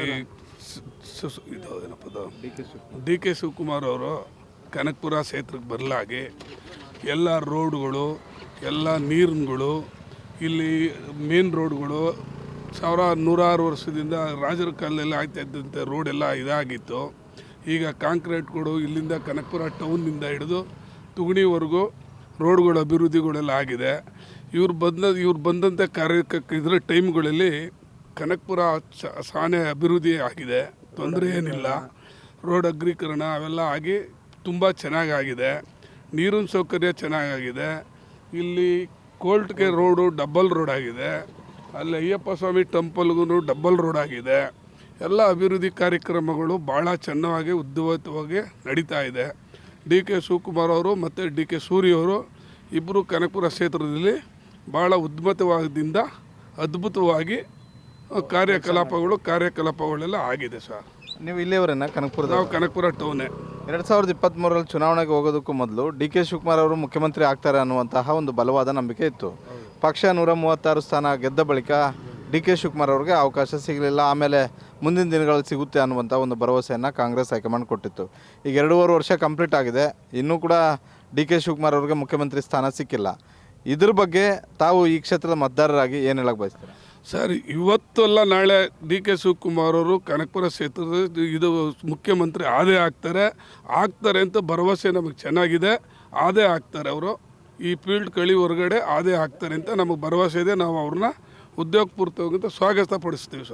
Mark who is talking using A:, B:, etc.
A: ಈ D K Shivakumar ಅವರು ಕನಕಪುರ ಕ್ಷೇತ್ರಕ್ಕೆ ಬರಲಾಗಿ ಎಲ್ಲ ರೋಡ್ಗಳು, ಎಲ್ಲ ನೀರುಗಳು, ಇಲ್ಲಿ ಮೇನ್ ರೋಡ್ಗಳು ನೂರಾರು ವರ್ಷದಿಂದ ರಾಜರ ಕಾಲದಲ್ಲಿ ಆಗ್ತಾ ಇದ್ದಂತೆ ರೋಡೆಲ್ಲ ಇದಾಗಿತ್ತು. ಈಗ ಕಾಂಕ್ರೀಟ್ಗಳು ಇಲ್ಲಿಂದ ಕನಕಪುರ ಟೌನ್ನಿಂದ ಹಿಡಿದು ತುಗಣಿವರೆಗೂ ರೋಡ್ಗಳ ಅಭಿವೃದ್ಧಿಗಳೆಲ್ಲ ಆಗಿದೆ. ಇವ್ರು ಬಂದಂಥ ಇದರ ಟೈಮ್ಗಳಲ್ಲಿ ಕನಕಪುರ ಸಾನೆ ಅಭಿವೃದ್ಧಿ ಆಗಿದೆ, ತೊಂದರೆ ಏನಿಲ್ಲ. ರೋಡ್ ಅಗ್ರೀಕರಣ ಅವೆಲ್ಲ ಆಗಿ ತುಂಬ ಚೆನ್ನಾಗಾಗಿದೆ. ನೀರಿನ ಸೌಕರ್ಯ ಚೆನ್ನಾಗಾಗಿದೆ. ಇಲ್ಲಿ ಕೋರ್ಟ್ಗೆ ರೋಡು ಡಬಲ್ ರೋಡ್ ಆಗಿದೆ. ಅಲ್ಲಿ ಅಯ್ಯಪ್ಪ ಸ್ವಾಮಿ ಟೆಂಪಲ್ಗೂ ಡಬಲ್ ರೋಡ್ ಆಗಿದೆ. ಎಲ್ಲ ಅಭಿವೃದ್ಧಿ ಕಾರ್ಯಕ್ರಮಗಳು ಭಾಳ ಚೆನ್ನಾಗಿ ಉದ್ದವಾಗಿ ನಡೀತಾ ಇದೆ. ಡಿ ಕೆ ಶಿವಕುಮಾರ್ ಅವರು ಮತ್ತು ಡಿ ಕೆ ಸೂರ್ಯ ಅವರು ಇಬ್ಬರು ಕನಕಪುರ ಕ್ಷೇತ್ರದಲ್ಲಿ ಭಾಳ ಅದ್ಭುತವಾಗಿ ಕಾರ್ಯಕಲಾಪಗಳೆಲ್ಲ ಆಗಿದೆ ಸರ್.
B: ನೀವು ಇಲ್ಲಿಯವರೇನ ಕನಕಪುರದ?
A: ನಾವು ಕನಕಪುರ ಟೌನೇ.
B: 2023 ಚುನಾವಣೆಗೆ ಹೋಗೋದಕ್ಕೂ ಮೊದಲು ಡಿ ಕೆ ಶಿವಕುಮಾರ್ ಅವರು ಮುಖ್ಯಮಂತ್ರಿ ಆಗ್ತಾರೆ ಅನ್ನುವಂತಹ ಒಂದು ಬಲವಾದ ನಂಬಿಕೆ ಇತ್ತು. ಪಕ್ಷ 136 ಸ್ಥಾನ ಗೆದ್ದ ಬಳಿಕ ಡಿ ಕೆ ಶಿವಕುಮಾರ್ ಅವ್ರಿಗೆ ಅವಕಾಶ ಸಿಗಲಿಲ್ಲ. ಆಮೇಲೆ ಮುಂದಿನ ದಿನಗಳಲ್ಲಿ ಸಿಗುತ್ತೆ ಅನ್ನುವಂಥ ಒಂದು ಭರವಸೆಯನ್ನು ಕಾಂಗ್ರೆಸ್ ಹೈಕಮಾಂಡ್ ಕೊಟ್ಟಿತ್ತು. ಈಗ 2.5 ವರ್ಷ ಕಂಪ್ಲೀಟ್ ಆಗಿದೆ, ಇನ್ನೂ ಕೂಡ ಡಿ ಕೆ ಶಿವಕುಮಾರ್ ಅವ್ರಿಗೆ ಮುಖ್ಯಮಂತ್ರಿ ಸ್ಥಾನ ಸಿಕ್ಕಿಲ್ಲ. ಇದ್ರ ಬಗ್ಗೆ ತಾವು ಈ ಕ್ಷೇತ್ರದ ಮತದಾರರಾಗಿ ಏನು ಹೇಳಕ್ಕೆ ಬಯಸ್ತೀರಾ?
A: ಸರ್, ಇವತ್ತಲ್ಲ ನಾಳೆ ಡಿ ಕೆ ಶಿವಕುಮಾರ್ ಅವರು ಕನಕಪುರ ಕ್ಷೇತ್ರದ ಮುಖ್ಯಮಂತ್ರಿ ಆಗ್ತಾರೆ ಅಂತ ಭರವಸೆ ನಮಗೆ ಚೆನ್ನಾಗಿದೆ. ಆಗ್ತಾರೆ ಅವರು. ಈ ಫೀಲ್ಡ್ ಹೊರಗಡೆ ಆಗ್ತಾರೆ ಅಂತ ನಮಗೆ ಭರವಸೆ ಇದೆ. ನಾವು ಅವ್ರನ್ನ ಉದ್ಯೋಗಪೂರ್ವಕವಾಗಿ ಸ್ವಾಗತ ಪಡಿಸ್ತೀವಿ ಸರ್.